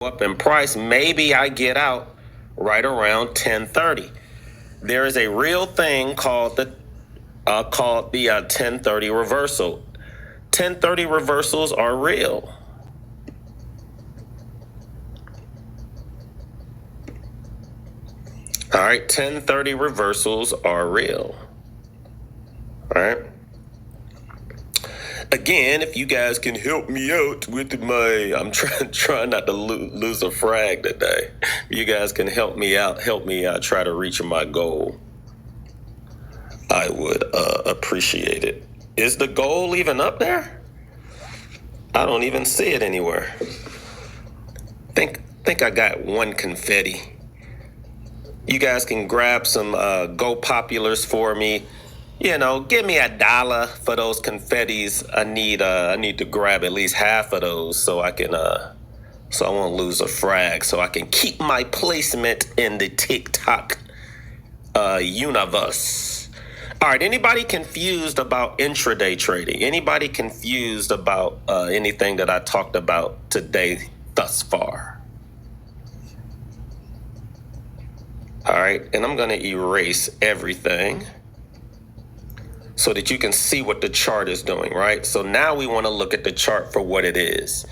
up in price, maybe I get out right around 1030. There is a real thing called the 1030 reversal. 1030 reversals are real. All right, 1030 reversals are real. All right. Again, if you guys can help me out with I'm trying not to lose a frag today. You guys can help me out, try to reach my goal. I would appreciate it. Is the goal even up there? I don't even see it anywhere. Think I got one confetti. You guys can grab some Go Populars for me. You know, give me $1 for those confettis. I need to grab at least half of those so I can so I won't lose a frag, so I can keep my placement in the TikTok universe. All right, anybody confused about intraday trading? Anybody confused about anything that I talked about today thus far? All right, and I'm going to erase everything so that you can see what the chart is doing, right? So now we want to look at the chart for what it is.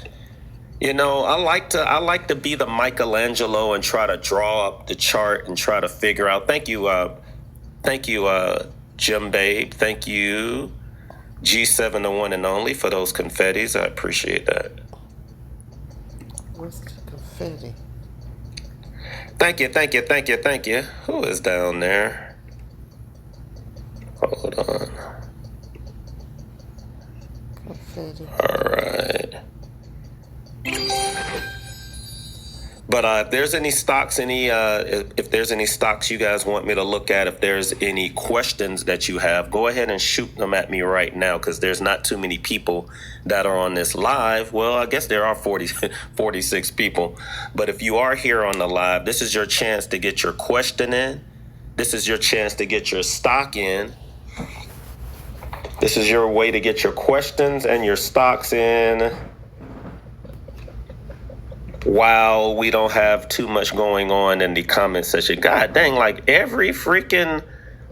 You know, I like to be the Michelangelo and try to draw up the chart and try to figure out. Thank you, Jim Babe. Thank you, G7, the one and only, for those confettis. I appreciate that. What's the confetti? Thank you. Who is down there? Hold on. Confetti. All right. But if there's any stocks, if there's any stocks you guys want me to look at, if there's any questions that you have, go ahead and shoot them at me right now, because there's not too many people that are on this live. Well, I guess there are 46 people. But if you are here on the live, this is your chance to get your question in. This is your chance to get your stock in. This is your way to get your questions and your stocks in while we don't have too much going on in the comment section. God dang, like every freaking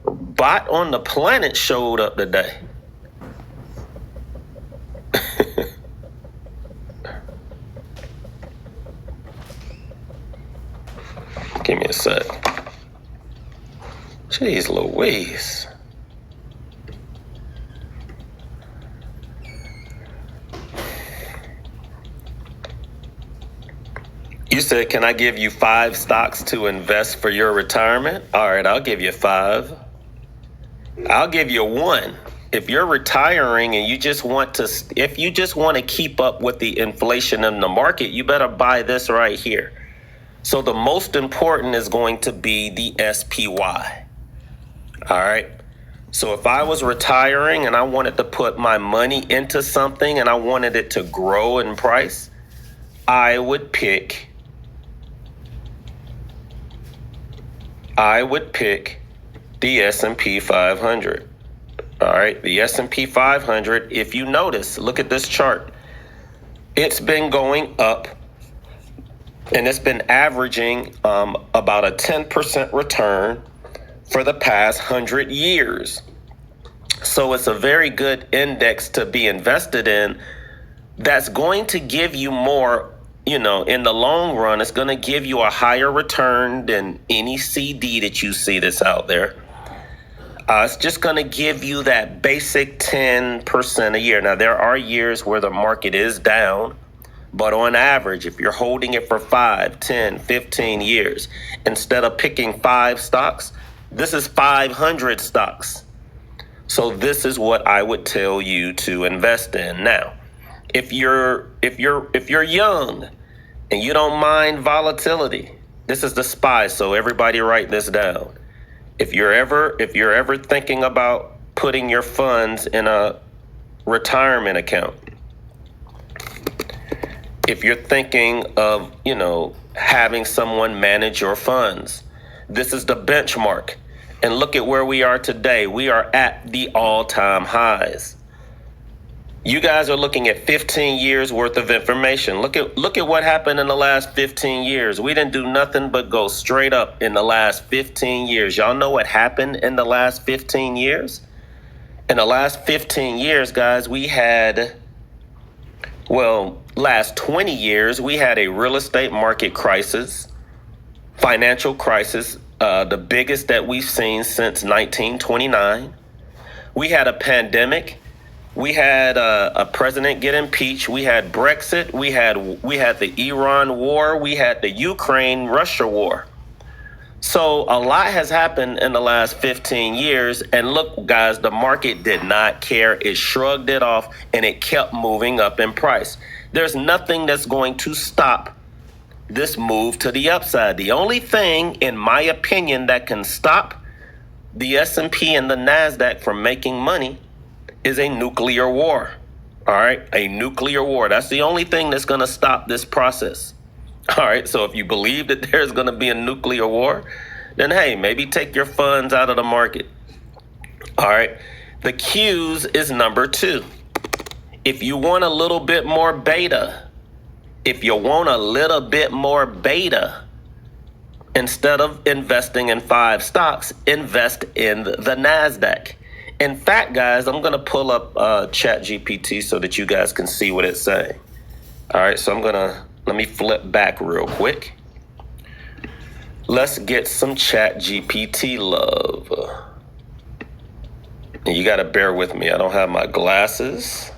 bot on the planet showed up today. Give me a sec. Jeez Louise. You said, can I give you 5 stocks to invest for your retirement? All right, I'll give you 5. I'll give you 1. If you're retiring and you just want to keep up with the inflation in the market, you better buy this right here. So the most important is going to be the SPY. All right. So if I was retiring and I wanted to put my money into something and I wanted it to grow in price, I would pick the S&P 500. All right, the S&P 500, if you notice, look at this chart. It's been going up and it's been averaging about a 10% return for the past 100 years. So it's a very good index to be invested in. That's going to give you more. You know, in the long run, it's going to give you a higher return than any CD that you see that's out there. It's just going to give you that basic 10% a year. Now, there are years where the market is down, but on average, if you're holding it for 5, 10, 15 years, instead of picking 5 stocks, this is 500 stocks. So this is what I would tell you to invest in. Now, if you're young and you don't mind volatility, this is the SPY. So everybody write this down. If you're ever thinking about putting your funds in a retirement account, if you're thinking of, having someone manage your funds, this is the benchmark. And look at where we are today. We are at the all-time highs. You guys are looking at 15 years worth of information. Look at what happened in the last 15 years. We didn't do nothing but go straight up in the last 15 years. Y'all know what happened in the last 15 years? In the last 15 years, guys, we had, well, last 20 years, we had a real estate market crisis, financial crisis, the biggest that we've seen since 1929. We had a pandemic. We had a president get impeached. We had Brexit. We had the Iran war. We had the Ukraine-Russia war. So a lot has happened in the last 15 years. And look, guys, the market did not care. It shrugged it off, and it kept moving up in price. There's nothing that's going to stop this move to the upside. The only thing, in my opinion, that can stop the S&P and the NASDAQ from making money is a nuclear war. All right, a nuclear war. That's the only thing that's going to stop this process. All right, so if you believe that there's going to be a nuclear war, then hey, maybe take your funds out of the market. All right, the Qs is number 2. If you want a little bit more beta, instead of investing in 5 stocks, invest in the NASDAQ. In fact, guys, I'm going to pull up ChatGPT so that you guys can see what it's saying. All right, so let me flip back real quick. Let's get some ChatGPT love. And you got to bear with me. I don't have my glasses,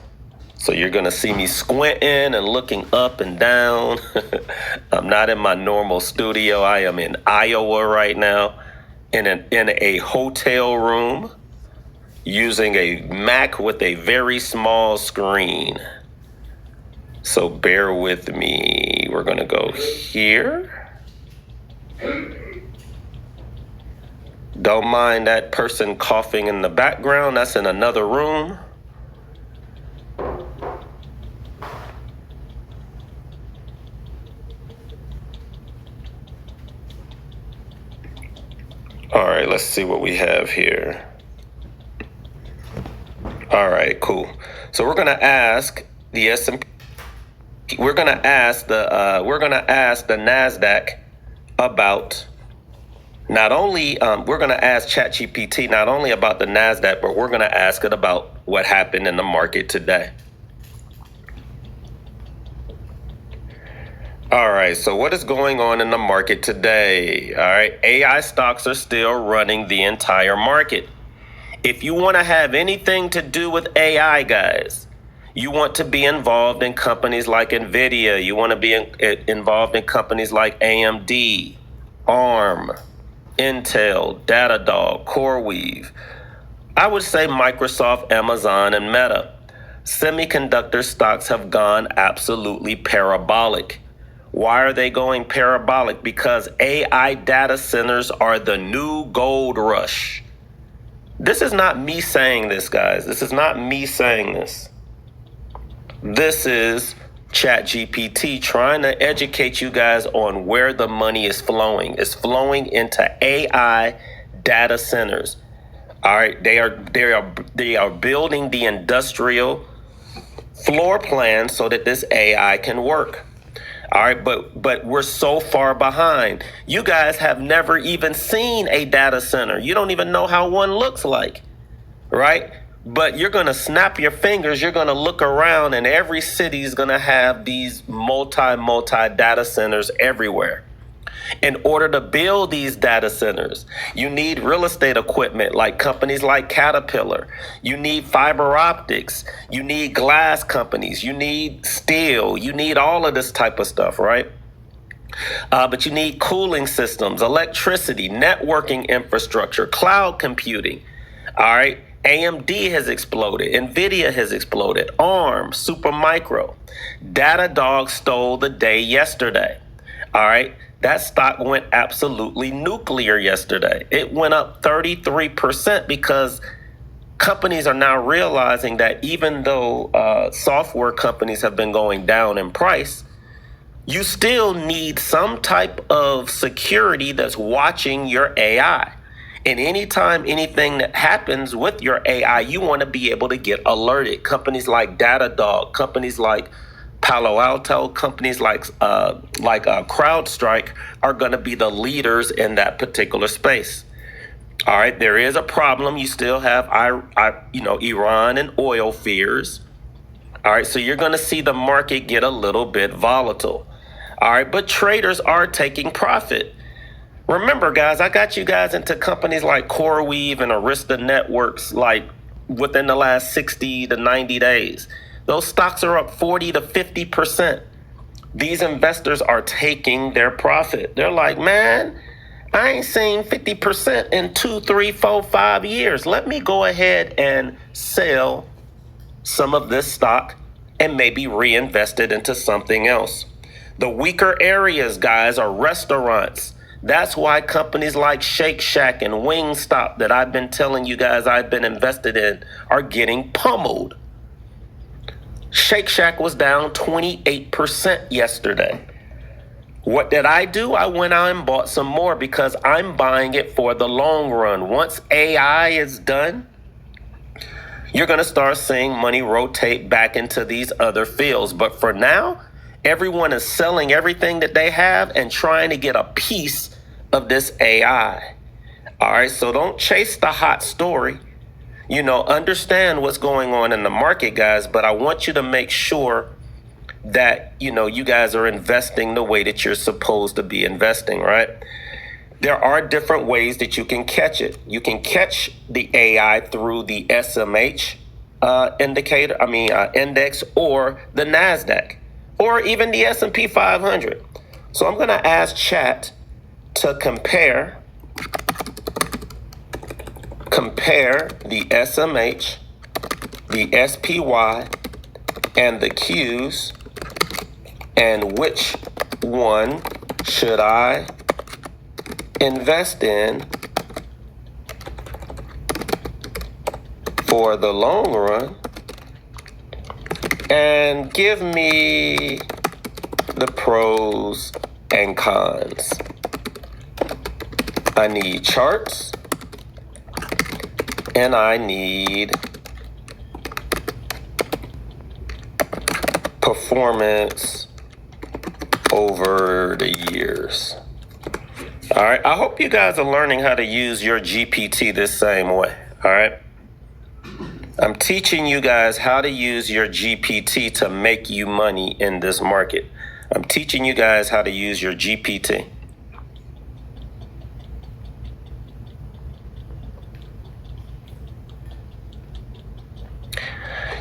so you're going to see me squinting and looking up and down. I'm not in my normal studio. I am in Iowa right now in a hotel room, using a Mac with a very small screen. So bear with me. We're going to go here. Don't mind that person coughing in the background. That's in another room. All right, let's see what we have here. All right, cool. So we're gonna ask the S&P. We're gonna ask the NASDAQ about not only we're gonna ask ChatGPT not only about the NASDAQ, but we're gonna ask it about what happened in the market today. All right, so what is going on in the market today? All right, AI stocks are still running the entire market. If you want to have anything to do with AI, guys, you want to be involved in companies like NVIDIA. You want to be involved in companies like AMD, ARM, Intel, Datadog, CoreWeave. I would say Microsoft, Amazon, and Meta. Semiconductor stocks have gone absolutely parabolic. Why are they going parabolic? Because AI data centers are the new gold rush. This is not me saying this, guys. This is not me saying this. This is ChatGPT trying to educate you guys on where the money is flowing. It's flowing into AI data centers. All right, they are building the industrial floor plan so that this AI can work. All right, but we're so far behind. You guys have never even seen a data center. You don't even know how one looks like, right? But you're going to snap your fingers. You're going to look around, and every city is going to have these multi data centers everywhere. In order to build these data centers, you need real estate equipment like companies like Caterpillar. You need fiber optics. You need glass companies. You need steel. You need all of this type of stuff, right? But you need cooling systems, electricity, networking infrastructure, cloud computing. All right. AMD has exploded. NVIDIA has exploded. ARM, Supermicro. Datadog stole the day yesterday. All right. That stock went absolutely nuclear yesterday. It went up 33% because companies are now realizing that even though software companies have been going down in price, you still need some type of security that's watching your AI. And anytime anything that happens with your AI, you want to be able to get alerted. Companies like Datadog, companies like Palo Alto, companies like CrowdStrike are going to be the leaders in that particular space. All right, there is a problem. You still have, Iran and oil fears. All right, so you're going to see the market get a little bit volatile. All right, but traders are taking profit. Remember, guys, I got you guys into companies like CoreWeave and Arista Networks like within the last 60 to 90 days. Those stocks are up 40 to 50%. These investors are taking their profit. They're like, man, I ain't seen 50% in 2, 3, 4, 5 years. Let me go ahead and sell some of this stock and maybe reinvest it into something else. The weaker areas, guys, are restaurants. That's why companies like Shake Shack and Wingstop that I've been telling you guys I've been invested in are getting pummeled. Shake Shack was down 28% yesterday. What did I do? I went out and bought some more because I'm buying it for the long run. Once AI is done, you're going to start seeing money rotate back into these other fields. But for now, everyone is selling everything that they have and trying to get a piece of this AI. All right, so don't chase the hot story. Understand what's going on in the market, guys, but I want you to make sure that, you guys are investing the way that you're supposed to be investing, right? There are different ways that you can catch it. You can catch the AI through the SMH index, or the NASDAQ, or even the S&P 500. So I'm going to ask chat to compare the SMH, the SPY, and the Qs, and which one should I invest in for the long run, and give me the pros and cons. I need charts, and I need performance over the years. All right, I hope you guys are learning how to use your GPT this same way. All right, I'm teaching you guys how to use your GPT to make you money in this market. I'm teaching you guys how to use your GPT.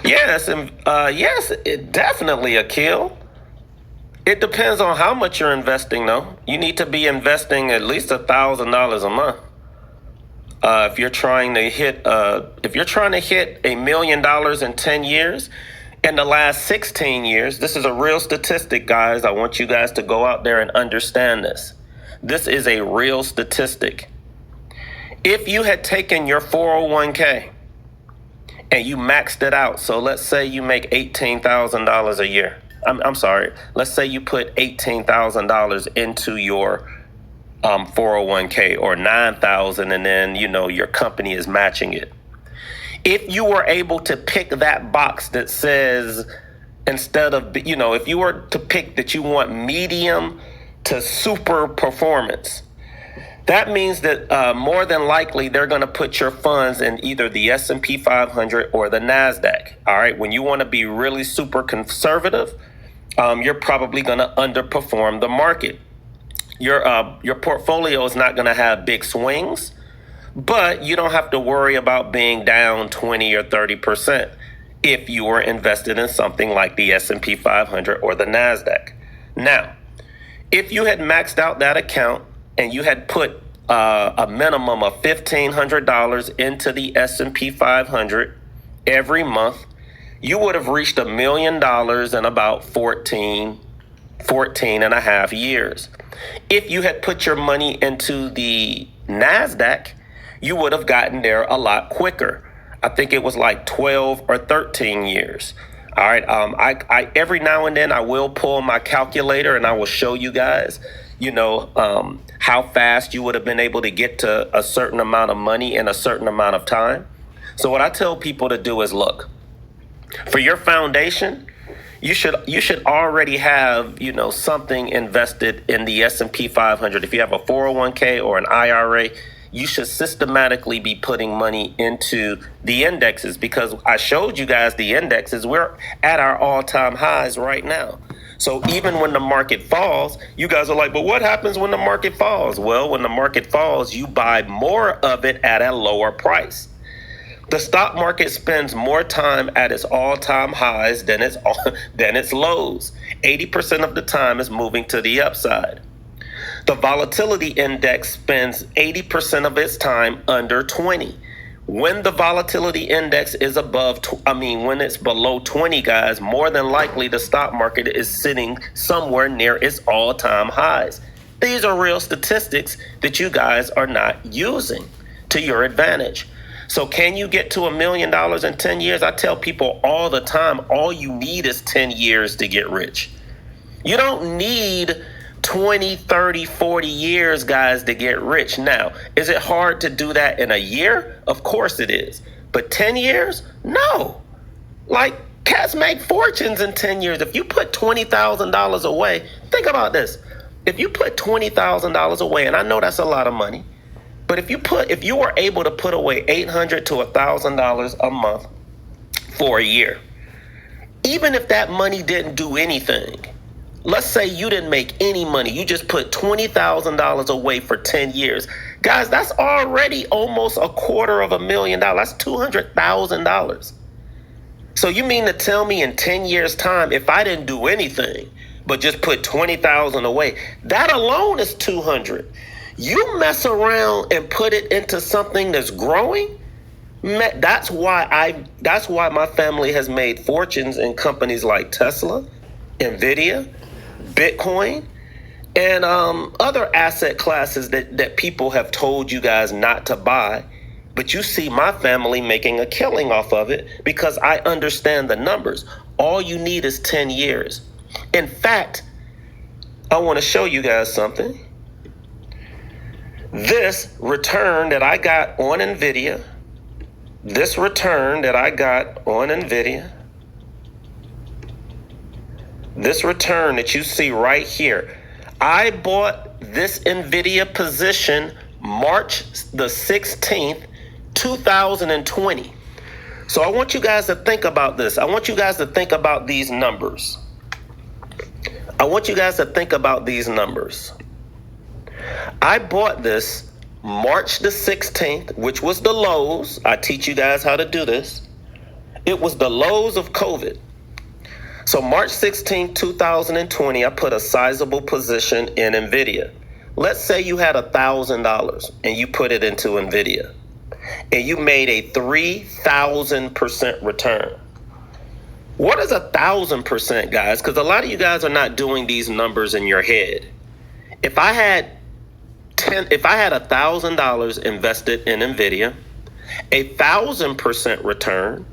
Yes, it definitely a kill. It depends on how much you're investing, though. You need to be investing at least $1,000 a month. If you're trying to hit $1 million in 10 years, in the last 16 years, this is a real statistic, guys. I want you guys to go out there and understand this. This is a real statistic. If you had taken your 401k and you maxed it out, so let's say you make $18,000 a year. I'm sorry. Let's say you put $18,000 into your 401k, or $9,000, and then your company is matching it. If you were able to pick that box that says, instead of if you were to pick that you want medium to super performance, that means that more than likely they're going to put your funds in either the S&P 500 or the NASDAQ. All right. When you want to be really super conservative, you're probably going to underperform the market. Your portfolio is not going to have big swings, but you don't have to worry about being down 20 or 30% if you were invested in something like the S&P 500 or the NASDAQ. Now, if you had maxed out that account and you had put a minimum of $1,500 into the S&P 500 every month, you would have reached $1 million in about 14 and a half years. If you had put your money into the NASDAQ, you would have gotten there a lot quicker. I think it was like 12 or 13 years. All right. I every now and then I will pull my calculator and I will show you guys, how fast you would have been able to get to a certain amount of money in a certain amount of time. So what I tell people to do is look, for your foundation, you should already have, something invested in the S&P 500. If you have a 401k or an IRA, you should systematically be putting money into the indexes, because I showed you guys the indexes. We're at our all-time highs right now. So even when the market falls, you guys are like, but what happens when the market falls? Well, when the market falls, you buy more of it at a lower price. The stock market spends more time at its all-time highs than its lows. 80% of the time is moving to the upside. The volatility index spends 80% of its time under 20. When the volatility index is when it's below 20, guys, more than likely the stock market is sitting somewhere near its all-time highs. These are real statistics that you guys are not using to your advantage. So can you get to $1 million in 10 years? I tell people all the time, all you need is 10 years to get rich. You don't need 20, 30, 40 years, guys, to get rich. Now, is it hard to do that in a year? Of course it is. But 10 years? No. Like, cats make fortunes in 10 years. If you put $20,000 away, think about this. If you put $20,000 away, and I know that's a lot of money, but if you were able to put away $800 to $1,000 a month for a year, even if that money didn't do anything, let's say you didn't make any money, you just put $20,000 away for 10 years. Guys, that's already almost $250,000. That's $200,000. So you mean to tell me in 10 years' time, if I didn't do anything but just put $20,000 away, that alone is $200,000. You mess around and put it into something that's growing. That's why my family has made fortunes in companies like Tesla, Nvidia, Bitcoin, and other asset classes that people have told you guys not to buy. But you see my family making a killing off of it because I understand the numbers. All you need is 10 years. In fact, I want to show you guys something. This return that I got on Nvidia, this return that you see right here, I bought this Nvidia position March the 16th, 2020. So I want you guys to think about this. I want you guys to think about these numbers. I bought this March the 16th, which was the lows. I teach you guys how to do this. It was the lows of COVID. So March 16th, 2020, I put a sizable position in Nvidia. Let's say you had $1,000 and you put it into Nvidia and you made a 3,000% return. What is 1,000%, guys? Because a lot of you guys are not doing these numbers in your head. If I had $1,000 invested in Nvidia, 1,000% return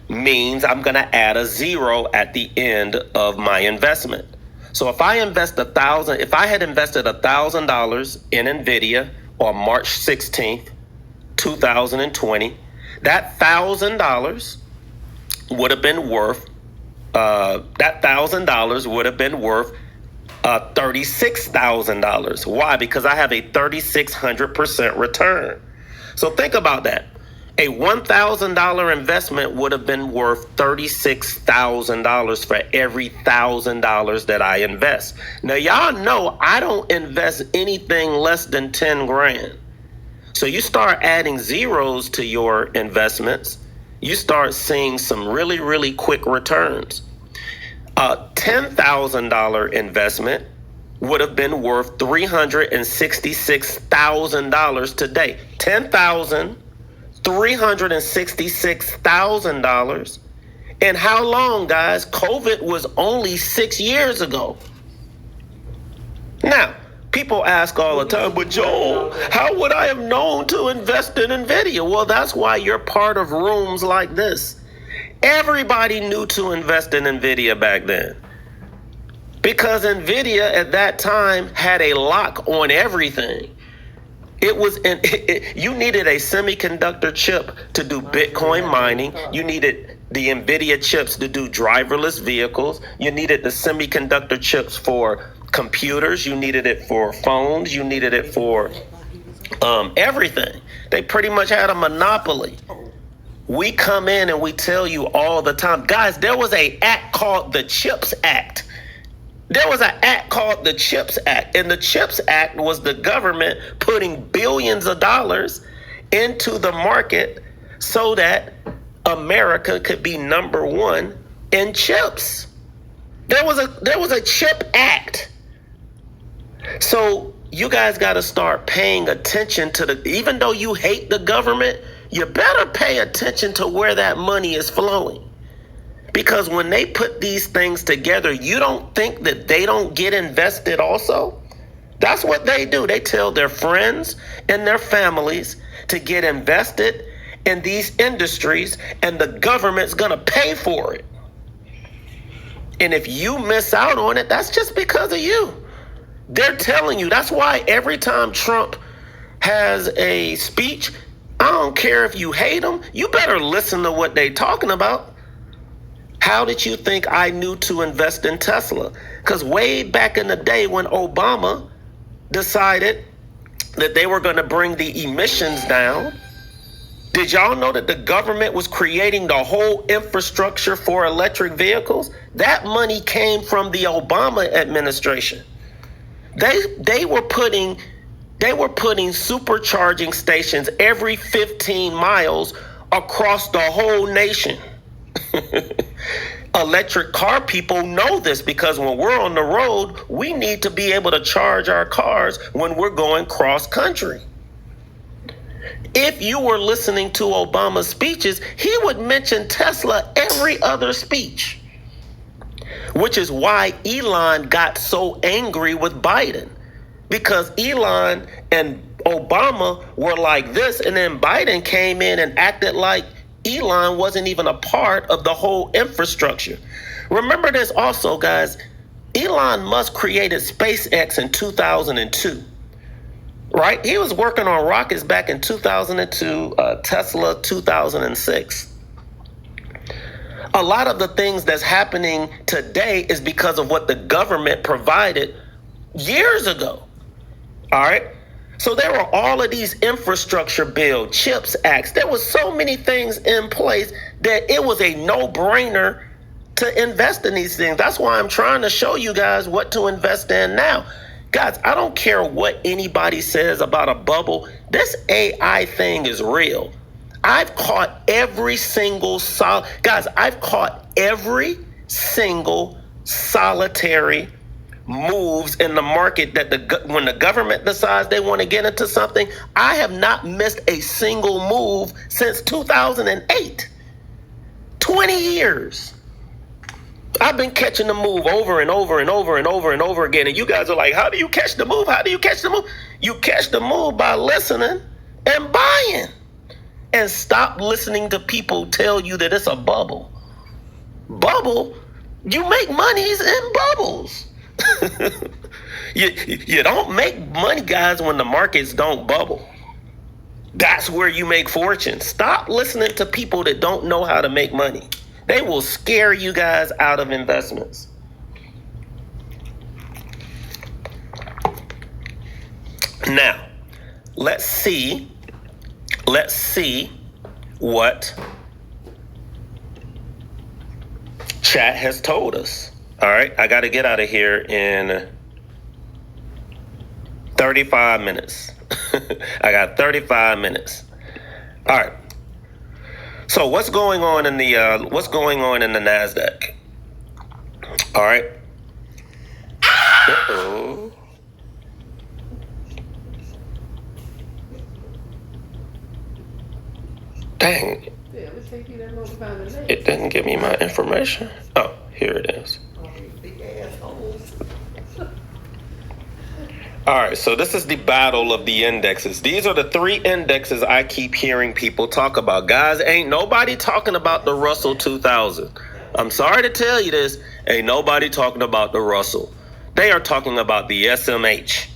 means I'm going to add a zero at the end of my investment. So if I had invested $1,000 in Nvidia on March 16th, 2020, that $1,000 would have been worth $36,000. Why? Because I have a 3,600% return. So think about that. A $1,000 investment would have been worth $36,000 for every $1,000 that I invest. Now, y'all know I don't invest anything less than 10 grand. So you start adding zeros to your investments, you start seeing some really, really quick returns. A $10,000 investment would have been worth $366,000 today. $366,000. And how long, guys? COVID was only 6 years ago. Now, people ask all the time, but Joel, how would I have known to invest in Nvidia? Well, that's why you're part of rooms like this. Everybody knew to invest in NVIDIA back then. Because NVIDIA at that time had a lock on everything. It was you needed a semiconductor chip to do Bitcoin mining. You needed the NVIDIA chips to do driverless vehicles. You needed the semiconductor chips for computers. You needed it for phones. You needed it for everything. They pretty much had a monopoly. We come in and we tell you all the time, guys, there was an act called the CHIPS Act. There was an act called the CHIPS Act, and the CHIPS Act was the government putting billions of dollars into the market so that America could be number one in chips. There was a CHIP Act. So you guys got to start paying attention to even though you hate the government, you better pay attention to where that money is flowing. Because when they put these things together, you don't think that they don't get invested also? That's what they do. They tell their friends and their families to get invested in these industries, and the government's going to pay for it. And if you miss out on it, that's just because of you. They're telling you. That's why every time Trump has a speech, I don't care if you hate them, you better listen to what they're talking about. How did you think I knew to invest in Tesla? Because way back in the day when Obama decided that they were going to bring the emissions down, did y'all know that the government was creating the whole infrastructure for electric vehicles? That money came from the Obama administration. They were putting supercharging stations every 15 miles across the whole nation. Electric car people know this because when we're on the road, we need to be able to charge our cars when we're going cross country. If you were listening to Obama's speeches, he would mention Tesla every other speech, which is why Elon got so angry with Biden, because Elon and Obama were like this, and then Biden came in and acted like Elon wasn't even a part of the whole infrastructure. Remember this also, guys. Elon Musk created SpaceX in 2002, right? He was working on rockets back in 2002, Tesla 2006. A lot of the things that's happening today is because of what the government provided years ago, all right? So there were all of these infrastructure bill, CHIPS Acts. There was so many things in place that it was a no-brainer to invest in these things. That's why I'm trying to show you guys what to invest in now. Guys, I don't care what anybody says about a bubble. This AI thing is real. I've caught every single solitary moves in the market that when the government decides they want to get into something. I have not missed a single move since 2008. 20 years. I've been catching the move over and over and over and over and over again. And you guys are like, how do you catch the move? How do you catch the move? You catch the move by listening and buying. And stop listening to people tell you that it's a bubble. Bubble? You make monies in bubbles. You don't make money, guys, when the markets don't bubble. That's where you make fortune. Stop listening to people that don't know how to make money. They will scare you guys out of investments. Now, let's see what chat has told us. All right, I got to get out of here in 35 minutes. I got 35 minutes. All right. So what's going on in the NASDAQ? All right. Uh-oh. Dang. It didn't give me my information. Oh, here it is. All right, so this is the battle of the indexes. These are the three indexes I keep hearing people talk about. Guys, ain't nobody talking about the Russell 2000. I'm sorry to tell you this, ain't nobody talking about the Russell. They are talking about the SMH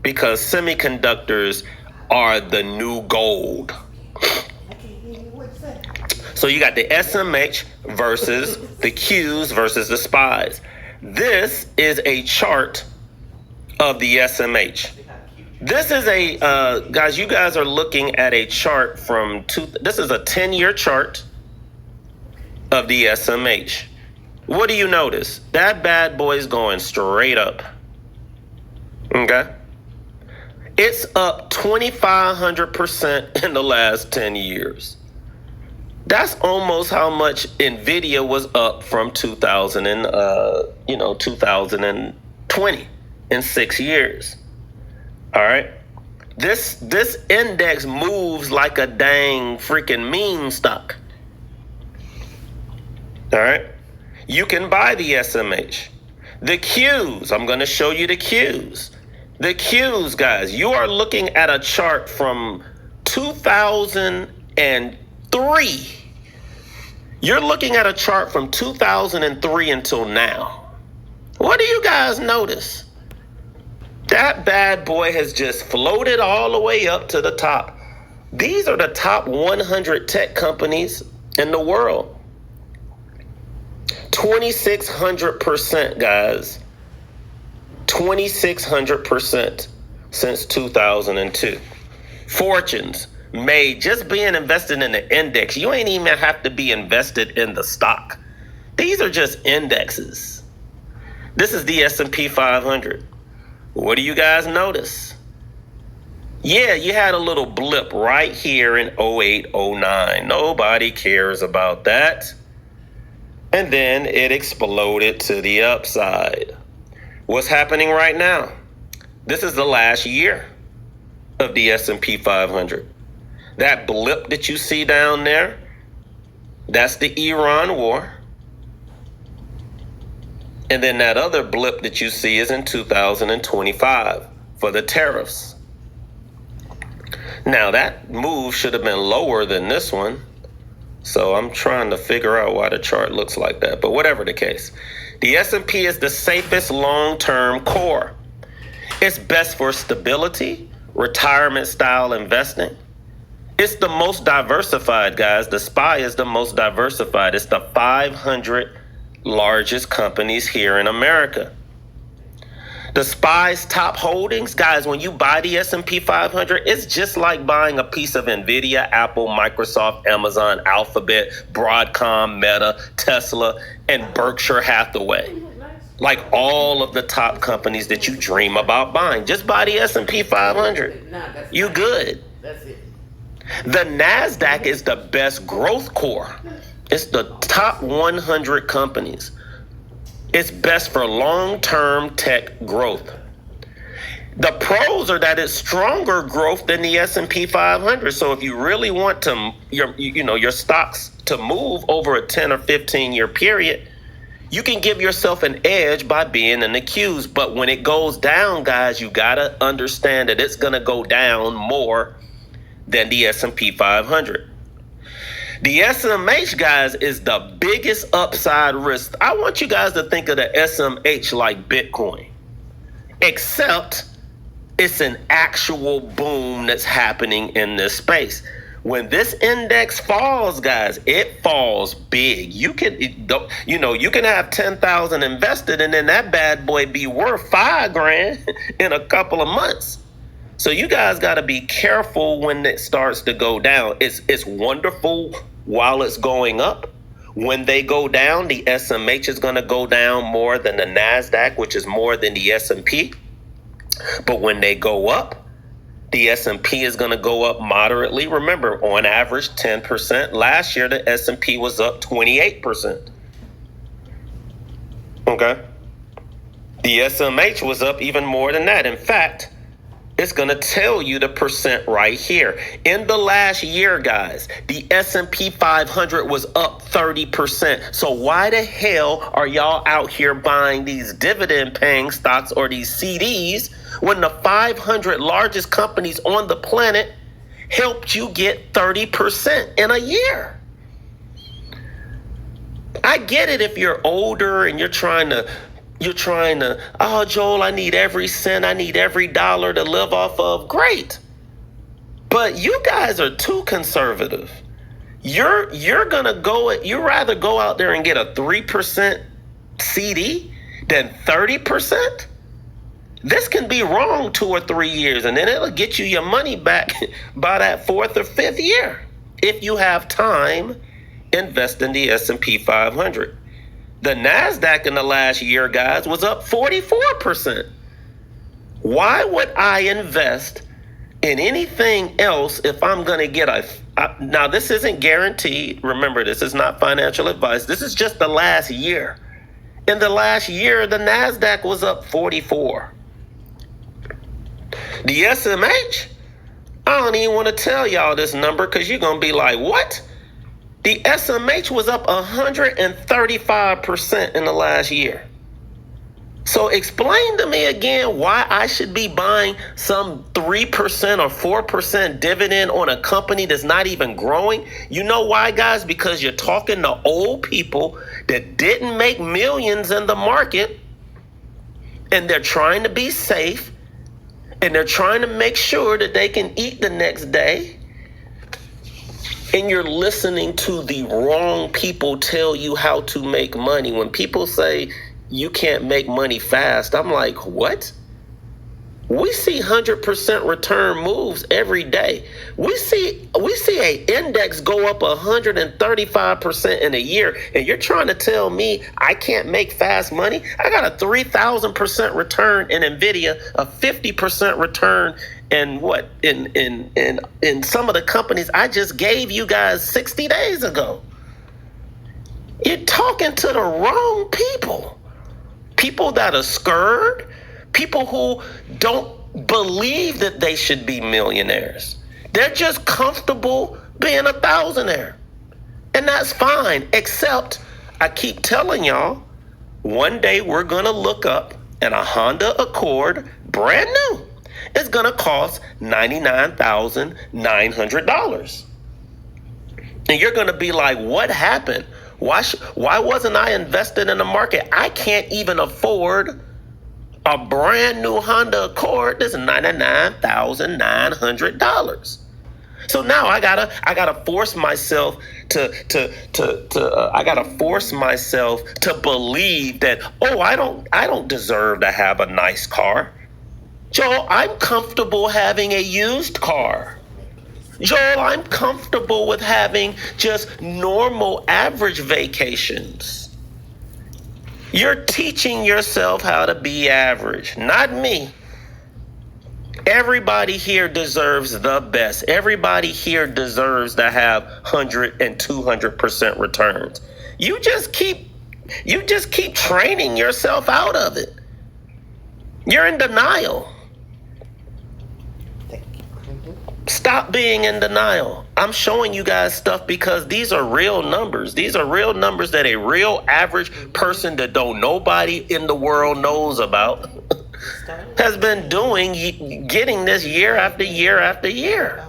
because semiconductors are the new gold. So you got the SMH versus the Qs versus the SPYs. This is a chart of the SMH. This is a, guys, you guys are looking at a chart this is a 10-year chart of the SMH. What do you notice? That bad boy is going straight up. Okay? It's up 2,500% in the last 10 years. That's almost how much Nvidia was up from 2020 in 6 years. All right. This index moves like a dang freaking meme stock. All right. You can buy the SMH. The Qs, I'm going to show you the Qs. The Qs, guys, you are looking at a chart from 2003. You're looking at a chart from 2003 until now. What do you guys notice? That bad boy has just floated all the way up to the top. These are the top 100 tech companies in the world. 2,600%, guys. 2,600% since 2002. Fortunes made just being invested in the index. You ain't even have to be invested in the stock. These are just indexes. This is the S&P 500. What do you guys notice? Yeah, you had a little blip right here in 08, 09. Nobody cares about that. And then it exploded to the upside. What's happening right now? This is the last year of the S&P 500. That blip that you see down there, that's the Iran war. And then that other blip that you see is in 2025 for the tariffs. Now that move should have been lower than this one. So I'm trying to figure out why the chart looks like that. But whatever the case, the S&P is the safest long-term core. It's best for stability, retirement style investing. It's the most diversified, guys. The SPY is the most diversified. It's the 500 largest companies here in America. The SPY's top holdings, guys, when you buy the S&P 500, it's just like buying a piece of Nvidia, Apple, Microsoft, Amazon, Alphabet, Broadcom, Meta, Tesla, and Berkshire Hathaway. Like all of the top companies that you dream about buying. Just buy the S&P 500. You good. That's it. The NASDAQ is the best growth core. It's the top 100 companies. It's best for long-term tech growth. The pros are that it's stronger growth than the S&P 500. So if you really want to your stocks to move over a 10 or 15-year period, you can give yourself an edge by being in the Qs. But when it goes down, guys, you got to understand that it's going to go down more than the S&P 500. The SMH, guys, is the biggest upside risk. I want you guys to think of the SMH like Bitcoin, except it's an actual boom that's happening in this space. When this index falls, guys, it falls big. You can have 10,000 invested and then that bad boy be worth $5,000 in a couple of months. So you guys got to be careful when it starts to go down. It's wonderful while it's going up. When they go down, the SMH is going to go down more than the NASDAQ, which is more than the S&P. But when they go up, the S&P is going to go up moderately. Remember, on average, 10%. Last year, the S&P was up 28%. Okay? The SMH was up even more than that. In fact, It's going to tell you the percent right here. In the last year, guys, the S&P 500 was up 30%. So why the hell are y'all out here buying these dividend paying stocks or these CDs when the 500 largest companies on the planet helped you get 30% in a year? I get it if you're older and you're trying to, oh, Joel, I need every cent, I need every dollar to live off of. Great. But you guys are too conservative. You're rather go out there and get a 3% CD than 30%? This can be wrong 2 or 3 years, and then it'll get you your money back by that 4th or 5th year. If you have time, invest in the S&P 500. The NASDAQ in the last year, guys, was up 44%. Why would I invest in anything else if I'm going to get now this isn't guaranteed. Remember, this is not financial advice. This is just the last year. In the last year, the NASDAQ was up 44. The SMH, I don't even want to tell y'all this number because you're going to be like, what? The SMH was up 135% in the last year. So explain to me again why I should be buying some 3% or 4% dividend on a company that's not even growing. You know why, guys? Because you're talking to old people that didn't make millions in the market, and they're trying to be safe, and they're trying to make sure that they can eat the next day. And you're listening to the wrong people tell you how to make money. When people say you can't make money fast, I'm like, what? We see 100% return moves every day. We see a index go up 135% in a year, and you're trying to tell me I can't make fast money? I got a 3,000% return in Nvidia, a 50% return in some of the companies I just gave you guys 60 days ago. You're talking to the wrong people. People that are scared, people who don't believe that they should be millionaires. They're just comfortable being a thousandaire. And that's fine, except I keep telling y'all, one day we're going to look up and a Honda Accord, brand new, is going to cost $99,900. And you're going to be like, what happened? Why wasn't I invested in the market? I can't even afford a brand new Honda Accord. That's $99,900. So now I gotta force myself to believe that, oh, I don't deserve to have a nice car. Joel, I'm comfortable having a used car. Joel, I'm comfortable with having just normal average vacations. You're teaching yourself how to be average, not me. Everybody here deserves the best. Everybody here deserves to have 100 and 200% returns. You just keep training yourself out of it. You're in denial. Stop being in denial. I'm showing you guys stuff because these are real numbers. These are real numbers that a real average person that don't nobody in the world knows about has been doing, getting this year after year after year.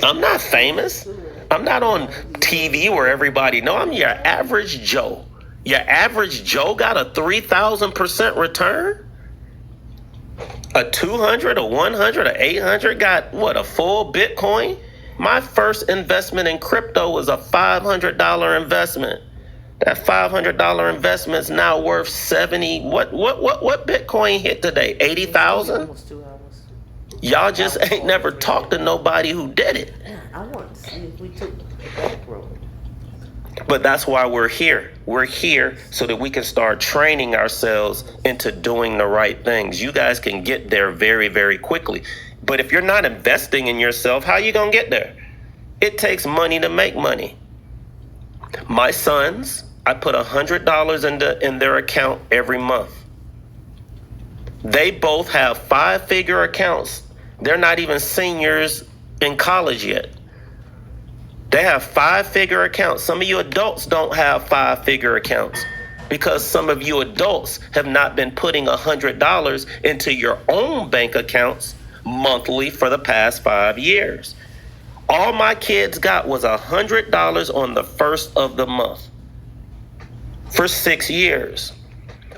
I'm not famous. I'm not on TV where everybody knows. I'm your average Joe. Your average Joe got a 3,000% return? A 200, a 100, a 800 got what, a full Bitcoin? My first investment in crypto was a $500 investment. That $500 investment is now worth 70. What Bitcoin hit today? 80,000? Almost 2 hours. Y'all just ain't never talked to nobody who did it. I want to see if we took the back road. But that's why we're here. We're here so that we can start training ourselves into doing the right things. You guys can get there very, very quickly. But if you're not investing in yourself, how you gonna get there? It takes money to make money. My sons, I put $100 in their account every month. They both have 5-figure accounts. They're not even seniors in college yet. They have 5-figure accounts. Some of you adults don't have 5-figure accounts because some of you adults have not been putting $100 into your own bank accounts monthly for the past 5 years. All my kids got was $100 on the first of the month for 6 years.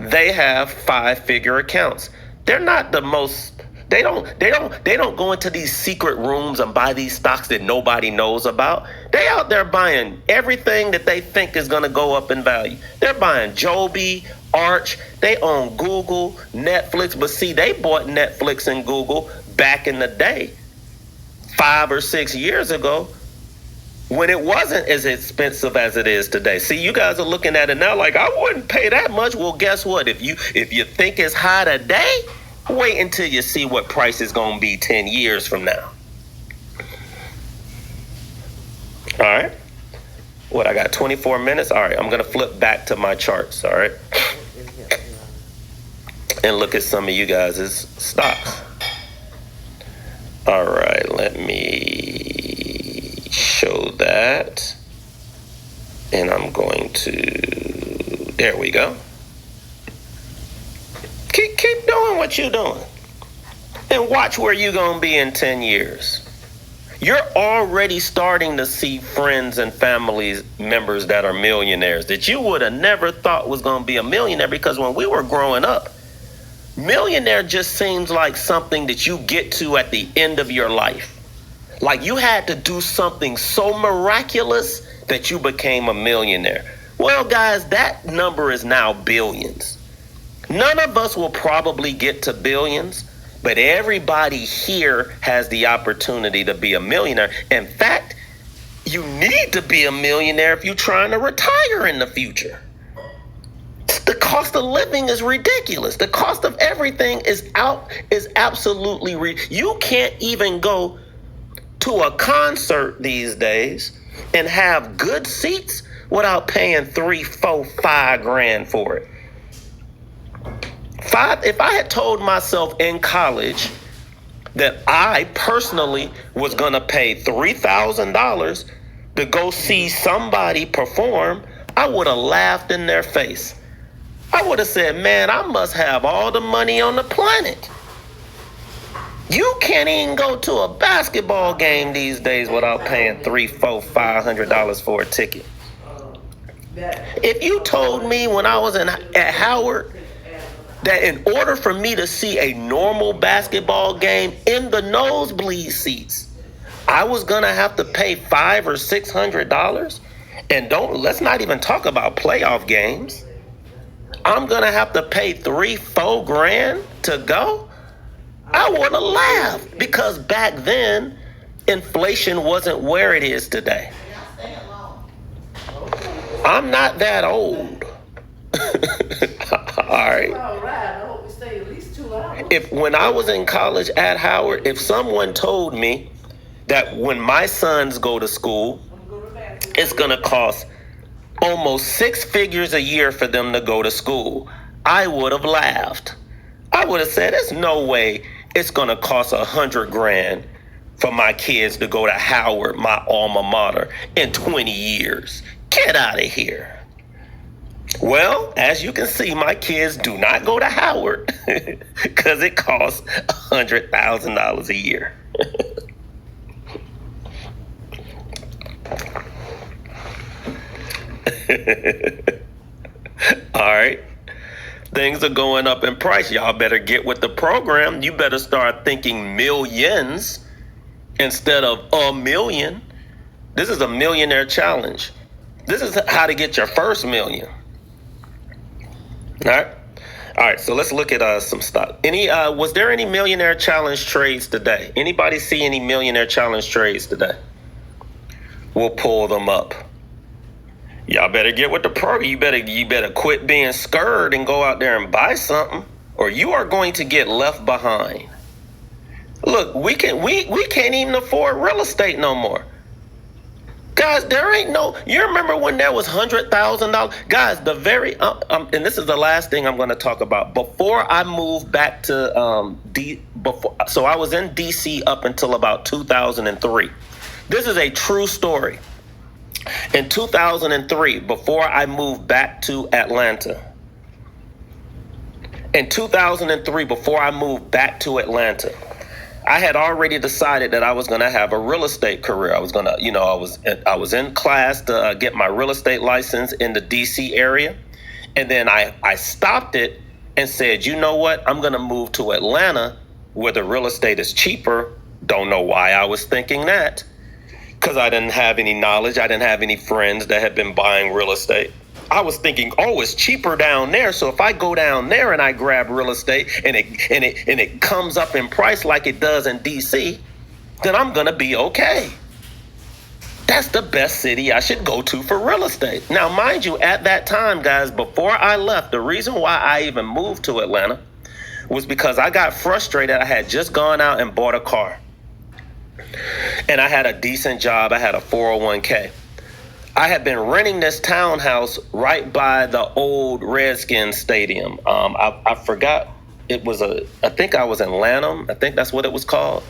They have 5-figure accounts. They're not the most, they don't go into these secret rooms and buy these stocks that nobody knows about. They out there buying everything that they think is going to go up in value. They're buying Joby, Arch. They own Google, Netflix. But see, they bought Netflix and Google back in the day, 5 or 6 years ago, when it wasn't as expensive as it is today. See, you guys are looking at it now like, I wouldn't pay that much. Well, guess what? If you think it's high today, wait until you see what price is going to be 10 years from now. All right. What, I got 24 minutes? All right, I'm going to flip back to my charts, all right? And look at some of you guys' stocks. All right, let me show that. And I'm going to, there we go. Keep doing what you're doing. And watch where you're going to be in 10 years. You're already starting to see friends and family members that are millionaires that you would have never thought was going to be a millionaire, because when we were growing up, millionaire just seems like something that you get to at the end of your life. Like you had to do something so miraculous that you became a millionaire. Well, guys, that number is now billions. None of us will probably get to billions, but everybody here has the opportunity to be a millionaire. In fact, you need to be a millionaire if you're trying to retire in the future. The cost of living is ridiculous. The cost of everything is absolutely you can't even go to a concert these days and have good seats without paying $3, $4, $5 grand for it. If I had told myself in college that I personally was going to pay $3,000 to go see somebody perform, I would have laughed in their face. I would have said, man, I must have all the money on the planet. You can't even go to a basketball game these days without paying $300, $400, $500 for a ticket. If you told me when I was at Howard that in order for me to see a normal basketball game in the nosebleed seats, I was gonna have to pay $500 or $600, and let's not even talk about playoff games. I'm gonna have to pay $3, $4 grand to go, I would have laughed, because back then inflation wasn't where it is today. I'm not that old. All right. I hope we stay at least 2 hours. When I was in college at Howard, if someone told me that when my sons go to school, it's going to cost almost 6 figures a year for them to go to school, I would have laughed. I would have said, there's no way it's going to cost $100 grand for my kids to go to Howard, my alma mater, in 20 years. Get out of here. Well, as you can see, my kids do not go to Howard because it costs $100,000 a year. All right. Things are going up in price. Y'all better get with the program. You better start thinking millions instead of a million. This is a millionaire challenge. This is how to get your first million. All right. So let's look at some stock. Was there any millionaire challenge trades today? Anybody see any millionaire challenge trades today? We'll pull them up. Y'all better get with the program. You better quit being scared and go out there and buy something, or you are going to get left behind. Look, we can't even afford real estate no more. Guys, there ain't no. You remember when there was $100,000? Guys, the very and this is the last thing I'm going to talk about. Before I moved back to so I was in DC up until about 2003. This is a true story. In 2003, before I moved back to Atlanta. In 2003, before I moved back to Atlanta, I had already decided that I was going to have a real estate career. I was going to, I was in class to get my real estate license in the DC area. And then I stopped it and said, you know what? I'm going to move to Atlanta where the real estate is cheaper. Don't know why I was thinking that, because I didn't have any knowledge. I didn't have any friends that had been buying real estate. I was thinking, oh, it's cheaper down there. So if I go down there and I grab real estate and it comes up in price like it does in DC, then I'm going to be okay. That's the best city I should go to for real estate. Now, mind you, at that time, guys, before I left, the reason why I even moved to Atlanta was because I got frustrated. I had just gone out and bought a car. And I had a decent job. I had a 401k. I had been renting this townhouse right by the old Redskins stadium. I forgot. I think I was in Lanham. I think that's what it was called.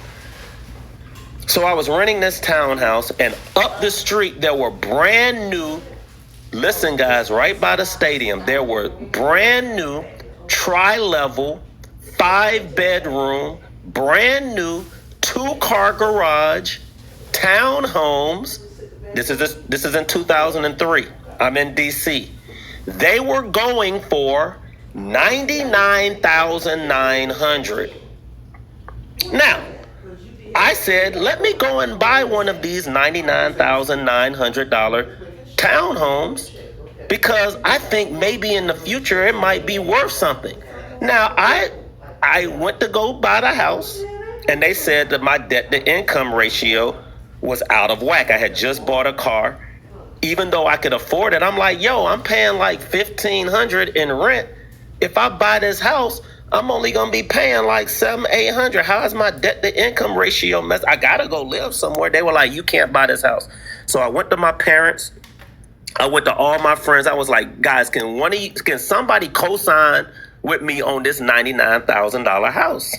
So I was renting this townhouse, and up the street, there were brand new, listen guys, right by the stadium, there were brand new tri-level, 5-bedroom, brand new, 2-car garage, townhomes. This is in 2003. I'm in DC. They were going for $99,900. Now, I said, let me go and buy one of these $99,900 townhomes because I think maybe in the future it might be worth something. Now, I went to go buy the house, and they said that my debt-to-income ratio was out of whack. I had just bought a car. Even though I could afford it, I'm like, yo, I'm paying like $1,500 in rent. If I buy this house, I'm only gonna be paying like $700-800. How is my debt to income ratio messed? I gotta go live somewhere. They were like, you can't buy this house. So I went to my parents. I went to all my friends. I was like, guys, can somebody co-sign with me on this $99,000 house?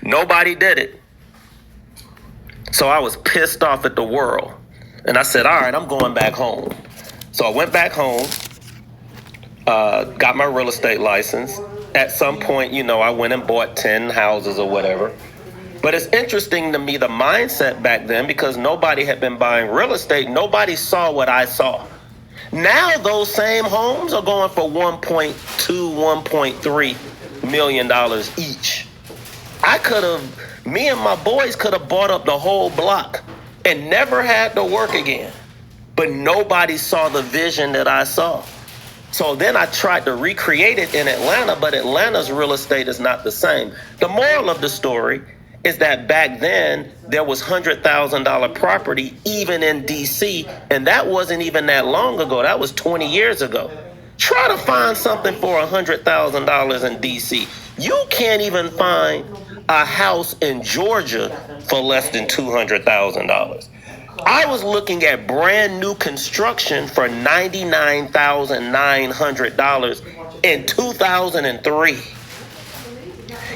Nobody did it. So I was pissed off at the world. And I said, all right, I'm going back home. So I went back home, got my real estate license. At some point, I went and bought 10 houses or whatever. But it's interesting to me, the mindset back then, because nobody had been buying real estate. Nobody saw what I saw. Now those same homes are going for $1.2, $1.3 million each. Me and my boys could have bought up the whole block and never had to work again. But nobody saw the vision that I saw. So then I tried to recreate it in Atlanta, but Atlanta's real estate is not the same. The moral of the story is that back then there was $100,000 property even in DC, and that wasn't even that long ago. That was 20 years ago. Try to find something for $100,000 in DC. You can't even find a house in Georgia for less than $200,000. I was looking at brand new construction for $99,900 in 2003.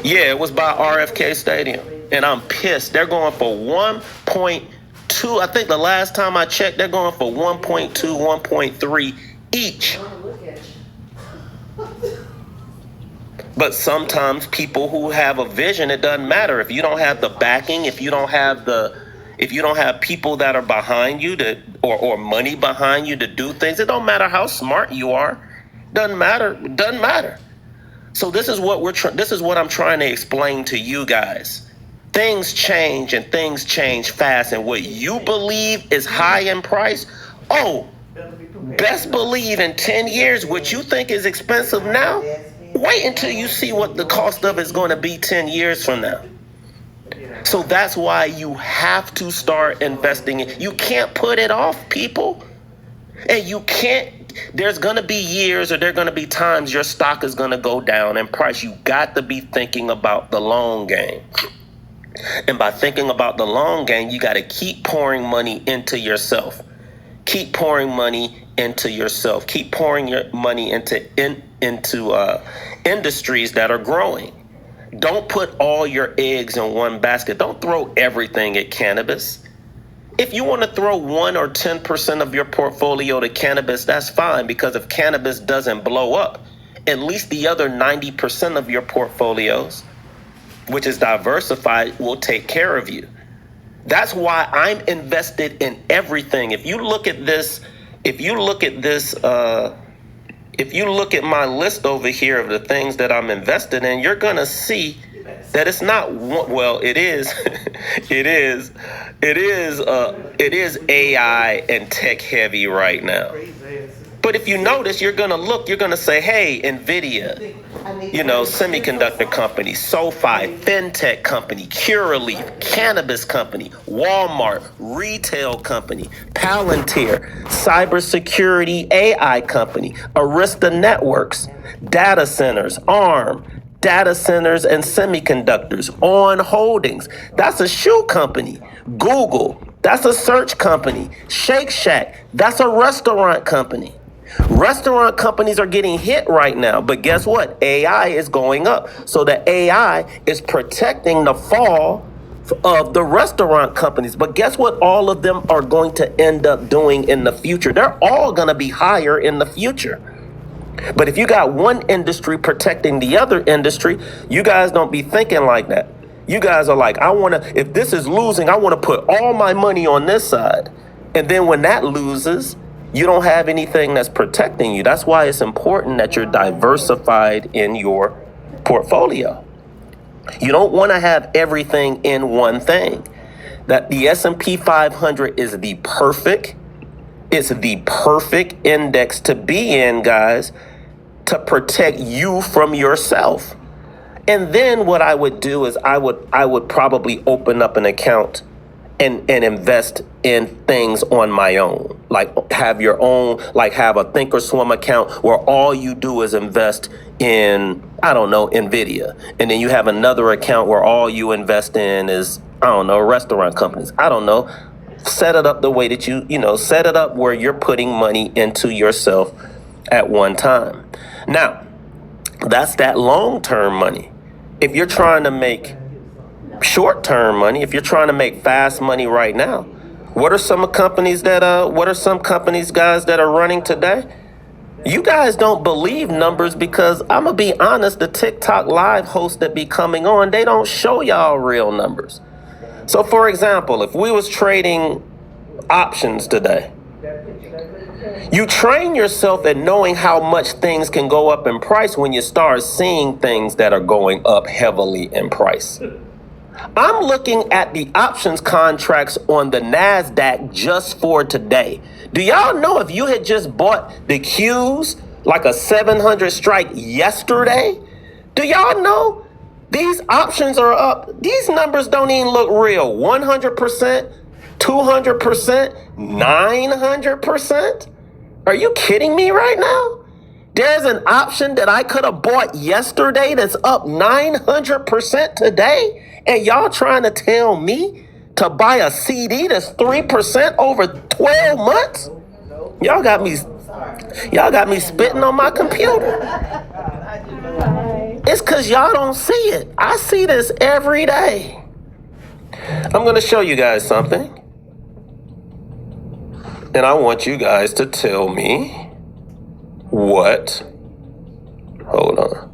Yeah, it was by RFK Stadium. And I'm pissed. They're going for 1.2. I think the last time I checked, they're going for 1.2, 1.3 each. But sometimes people who have a vision, it doesn't matter. If you don't have the backing, if you don't have people that are behind you or money behind you to do things, it don't matter how smart you are. Doesn't matter. It doesn't matter. So this is what I'm trying to explain to you guys. Things change and things change fast, and what you believe is high in price, best believe in 10 years what you think is expensive now, wait until you see what the cost of it's going to be 10 years from now. So that's why you have to start investing. You can't put it off, people. And there's going to be years, or there are going to be times your stock is going to go down in price. You got to be thinking about the long game. And by thinking about the long game, you got to keep pouring money into yourself. keep pouring money into yourself. Keep pouring your money into industries that are growing. Don't put all your eggs in one basket. Don't throw everything at cannabis. If you want to throw 1 or 10% of your portfolio to cannabis, that's fine, because if cannabis doesn't blow up, at least the other 90% of your portfolios, which is diversified, will take care of you. That's why I'm invested in everything. If you look at my list over here of the things that I'm invested in, you're gonna see that it's not one, well, it is, it is AI and tech heavy right now. But if you notice, you're gonna say, hey, NVIDIA, semiconductor company, SoFi, fintech company, Curaleaf, cannabis company, Walmart, retail company, Palantir, cybersecurity AI company, Arista Networks, data centers, ARM, data centers and semiconductors, On Holdings, that's a shoe company, Google, that's a search company, Shake Shack, that's a restaurant company. Restaurant companies are getting hit right now, but guess what? AI is going up. So the AI is protecting the fall of the restaurant companies. But guess what all of them are going to end up doing in the future? They're all going to be higher in the future. But if you got one industry protecting the other industry, you guys don't be thinking like that. You guys are like, if this is losing, I want to put all my money on this side. And then when that loses, you don't have anything that's protecting you. That's why it's important that you're diversified in your portfolio. You don't want to have everything in one thing. That the S&P 500 is the perfect index to be in, guys, to protect you from yourself. And then what I would do is I would probably open up an account and invest in things on my own. Like have your own, like have a Thinkorswim account where all you do is invest in, NVIDIA. And then you have another account where all you invest in is, restaurant companies. Set it up the way that set it up where you're putting money into yourself at one time. Now, that's that long-term money. If you're trying to make short-term money, if you're trying to make fast money right now, what are some companies, guys, that are running today? You guys don't believe numbers because I'm gonna be honest, the TikTok live hosts that be coming on, they don't show y'all real numbers. So for example, if we was trading options today, you train yourself at knowing how much things can go up in price when you start seeing things that are going up heavily in price. I'm looking at the options contracts on the NASDAQ just for today. Do y'all know if you had just bought the Qs, like a 700 strike yesterday, do y'all know these options are up? These numbers don't even look real. 100%, 200%, 900%? Are you kidding me right now? There's an option that I could have bought yesterday that's up 900% today? And y'all trying to tell me to buy a CD that's 3% over 12 months? Y'all got me spitting on my computer. It's because y'all don't see it. I see this every day. I'm going to show you guys something. And I want you guys to tell me hold on.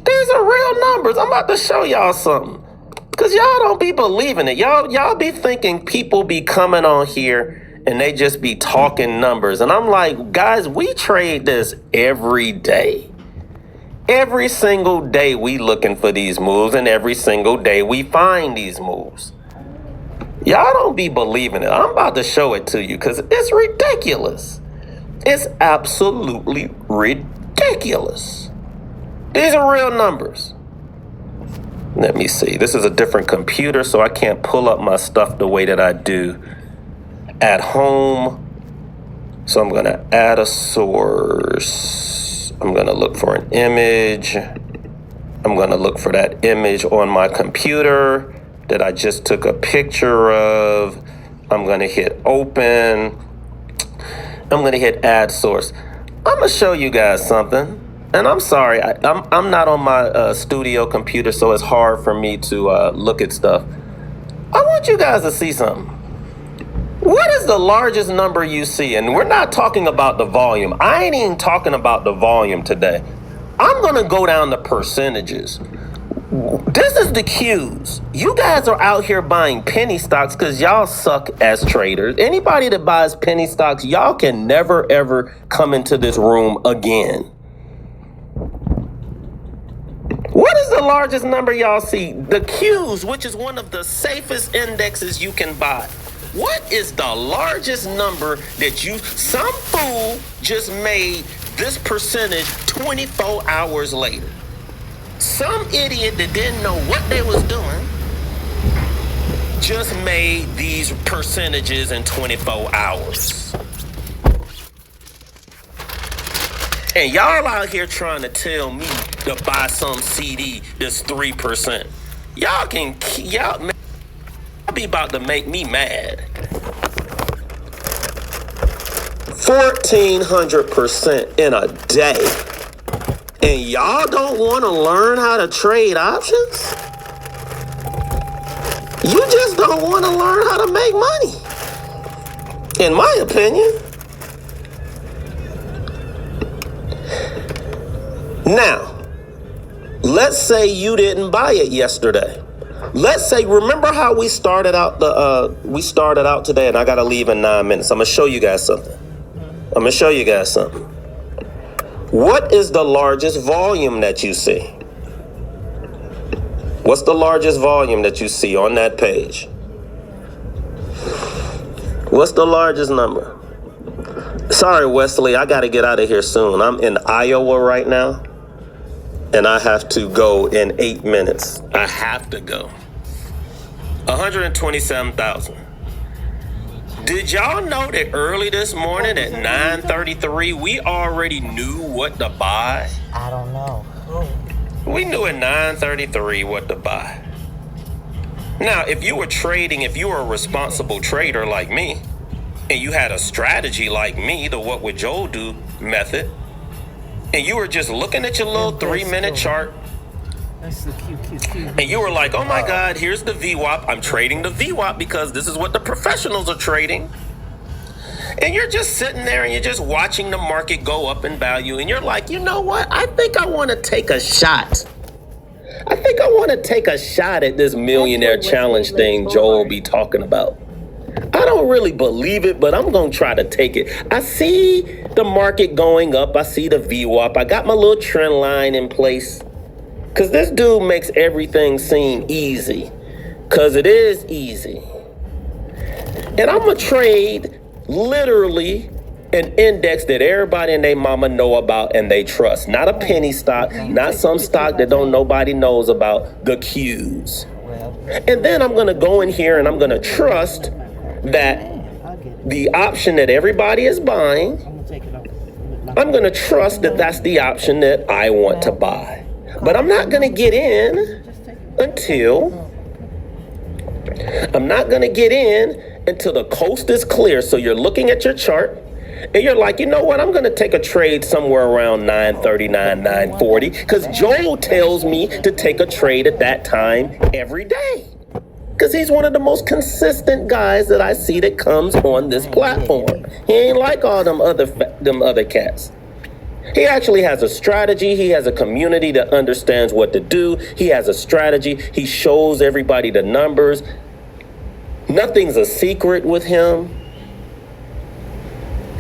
These are real numbers. I'm about to show y'all something. Because y'all don't be believing it. Y'all be thinking people be coming on here and they just be talking numbers. And I'm like, guys, we trade this every day. Every single day we looking for these moves, and every single day we find these moves. Y'all don't be believing it. I'm about to show it to you because it's ridiculous. It's absolutely ridiculous. These are real numbers. Let me see. This is a different computer, so I can't pull up my stuff the way that I do at home. So I'm going to add a source. I'm going to look for an image. I'm going to look for that image on my computer that I just took a picture of. I'm going to hit open. I'm going to hit add source. I'm going to show you guys something. And I'm sorry, I'm not on my studio computer, so it's hard for me to look at stuff. I want you guys to see something. What is the largest number you see? And we're not talking about the volume. I ain't even talking about the volume today. I'm going to go down the percentages. This is the Qs. You guys are out here buying penny stocks because y'all suck as traders. Anybody that buys penny stocks, y'all can never, ever come into this room again. What is the largest number y'all see? The Qs, which is one of the safest indexes you can buy. What is the largest number that some fool just made this percentage 24 hours later? Some idiot that didn't know what they was doing just made these percentages in 24 hours. And y'all out here trying to tell me to buy some CD that's 3%. Y'all be about to make me mad. 1,400% in a day. And y'all don't want to learn how to trade options? You just don't want to learn how to make money. In my opinion. Now, let's say you didn't buy it yesterday. Let's say, remember how we started out today, and I gotta leave in 9 minutes. I'm gonna show you guys something. What is the largest volume that you see? What's the largest volume that you see on that page? What's the largest number? Sorry, Wesley, I gotta get out of here soon. I'm in Iowa right now, and I have to go in 8 minutes. I have to go. 127,000. Did y'all know that early this morning at 9:33, we already knew what to buy? I don't know. We knew at 9:33 what to buy. Now, if you were a responsible trader like me, and you had a strategy like me, the what would Joe do method, and you were just looking at your little 3-minute chart, That's the QQQ. and you were like, oh my God, here's the VWAP. I'm trading the VWAP because this is what the professionals are trading. And you're just sitting there and you're just watching the market go up in value. And you're like, you know what? I think I want to take a shot. I think I want to take a shot at this millionaire challenge thing Joel be talking about. I don't really believe it, but I'm going to try to take it. I see the market going up. I see the VWAP. I got my little trend line in place. Because this dude makes everything seem easy. Because it is easy. And I'm going to trade literally an index that everybody and their mama know about and they trust. Not a penny stock, not some stock that nobody knows about, the Qs. And then I'm going to go in here and I'm going to trust that the option that everybody is buying, I'm going to trust that that's the option that I want to buy. But I'm not going to get in until the coast is clear. So you're looking at your chart and you're like, you know what? I'm going to take a trade somewhere around 9:39, 9:40 because Joel tells me to take a trade at that time every day. Because he's one of the most consistent guys that I see that comes on this platform. He ain't like all them other cats. He actually has a strategy. He has a community that understands what to do. He has a strategy. He shows everybody the numbers. Nothing's a secret with him.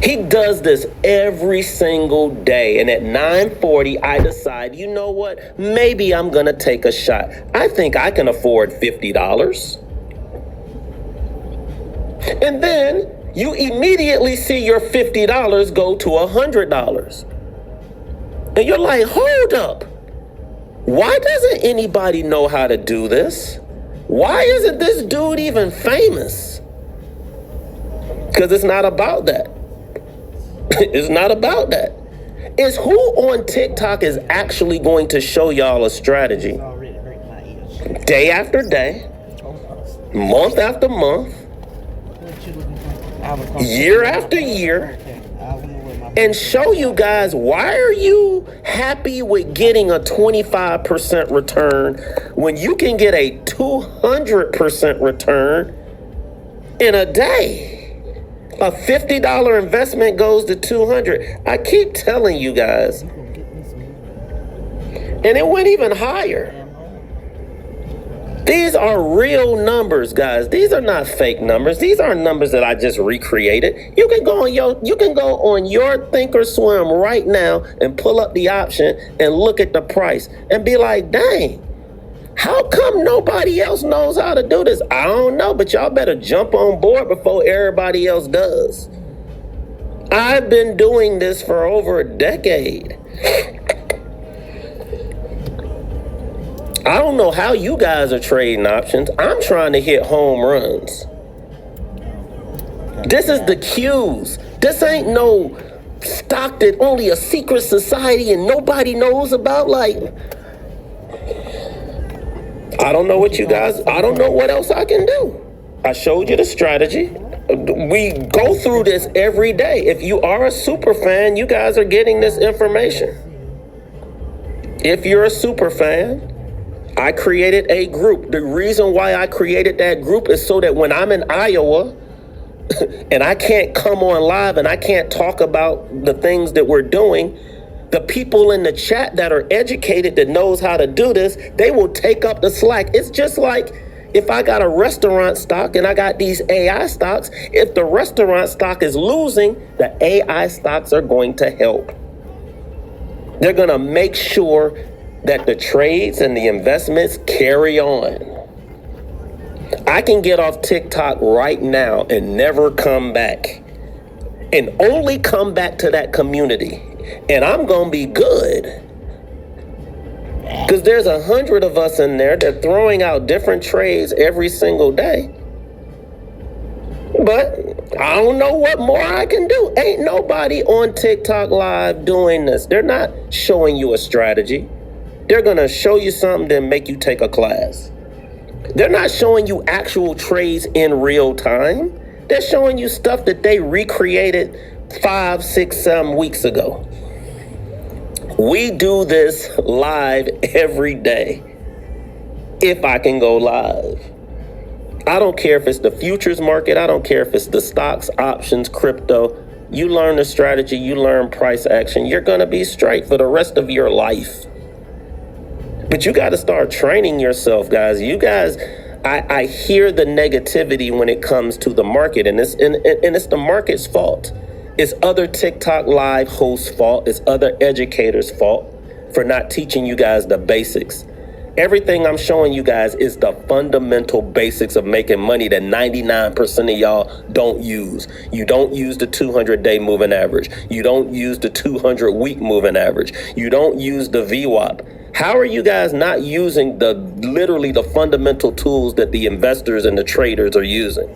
He does this every single day. And at 9:40, I decide, you know what? Maybe I'm going to take a shot. I think I can afford $50. And then you immediately see your $50 go to $100. And you're like, hold up. Why doesn't anybody know how to do this? Why isn't this dude even famous? Because it's not about that. It's not about that. It's who on TikTok is actually going to show y'all a strategy. Day after day, month after month, year after year, and show you guys why are you happy with getting a 25% return when you can get a 200% return in a day. A $50 investment goes to 200. I keep telling you guys, and it went even higher. These are real numbers, guys. These are not fake numbers. These aren't numbers that I just recreated. You can go on your Thinkorswim right now and pull up the option and look at the price and be like, dang, how come nobody else knows how to do this? I don't know, but y'all better jump on board before everybody else does. I've been doing this for over a decade. I don't know how you guys are trading options. I'm trying to hit home runs. This is the cues. This ain't no stock that only a secret society and nobody knows about. Like, I don't know what you guys, I don't know what else I can do. I showed you the strategy. We go through this every day. If you are a super fan, you guys are getting this information. If you're a super fan, I created a group. The reason why I created that group is so that when I'm in Iowa and I can't come on live and I can't talk about the things that we're doing, the people in the chat that are educated, that knows how to do this, they will take up the slack. It's just like if I got a restaurant stock and I got these AI stocks, if the restaurant stock is losing, the AI stocks are going to help. They're going to make sure that the trades and the investments carry on. I can get off TikTok right now and never come back, and only come back to that community, and I'm gonna be good. Because there's 100 of us in there that are throwing out different trades every single day. But I don't know what more I can do. Ain't nobody on TikTok live doing this. They're not showing you a strategy. They're going to show you something, then make you take a class. They're not showing you actual trades in real time. They're showing you stuff that they recreated 5, 6, 7 weeks ago. We do this live every day. If I can go live. I don't care if it's the futures market. I don't care if it's the stocks, options, crypto. You learn the strategy, you learn price action. You're going to be straight for the rest of your life. But you got to start training yourself, guys. You guys, I hear the negativity when it comes to the market, and it's the market's fault. It's other TikTok live hosts' fault. It's other educators' fault for not teaching you guys the basics. Everything I'm showing you guys is the fundamental basics of making money that 99% of y'all don't use. You don't use the 200-day moving average. You don't use the 200-week moving average. You don't use the VWAP. How are you guys not using literally the fundamental tools that the investors and the traders are using?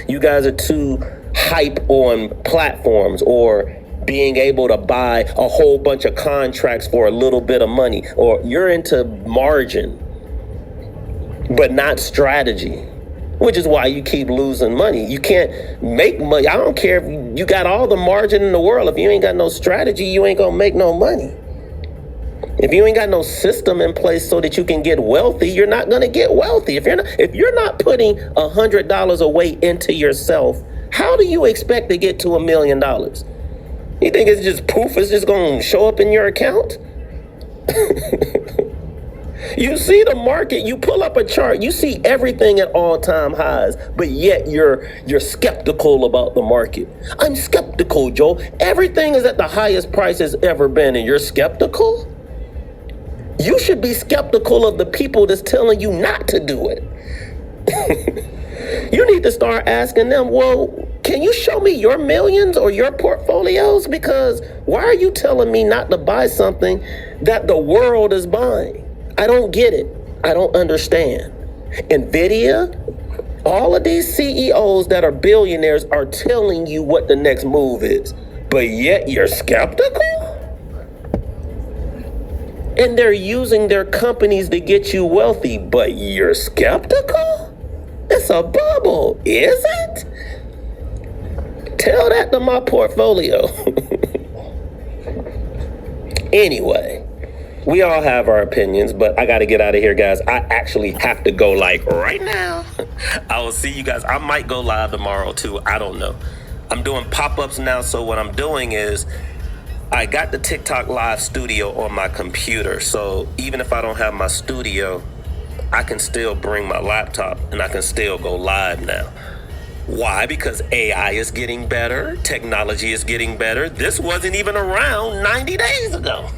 You guys are too hype on platforms or being able to buy a whole bunch of contracts for a little bit of money, or you're into margin, but not strategy, which is why you keep losing money. You can't make money. I don't care if you got all the margin in the world. If you ain't got no strategy, you ain't gonna make no money. If you ain't got no system in place so that you can get wealthy, you're not gonna get wealthy. If you're not putting $100 away into yourself, how do you expect to get to $1 million? You think it's just poof, it's just gonna show up in your account? You see the market, you pull up a chart, you see everything at all-time highs, but yet you're skeptical about the market. I'm skeptical, Joe. Everything is at the highest price it's ever been, and you're skeptical? You should be skeptical of the people that's telling you not to do it. You need to start asking them, well, can you show me your millions or your portfolios? Because why are you telling me not to buy something that the world is buying? I don't get it. I don't understand. NVIDIA, all of these CEOs that are billionaires are telling you what the next move is, but yet you're skeptical? And they're using their companies to get you wealthy, but you're skeptical? It's a bubble, is it? Tell that to my portfolio. Anyway, we all have our opinions, but I got to get out of here, guys. I actually have to go like right now. I will see you guys. I might go live tomorrow too. I don't know. I'm doing pop-ups now, so what I'm doing is I got the TikTok Live studio on my computer. So even if I don't have my studio, I can still bring my laptop and I can still go live now. Why? Because AI is getting better. Technology is getting better. This wasn't even around 90 days ago.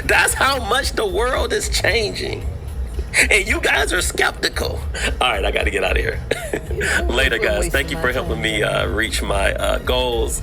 That's how much the world is changing. And you guys are skeptical. All right, I got to get out of here. Later, guys. Thank you for helping me reach my goals.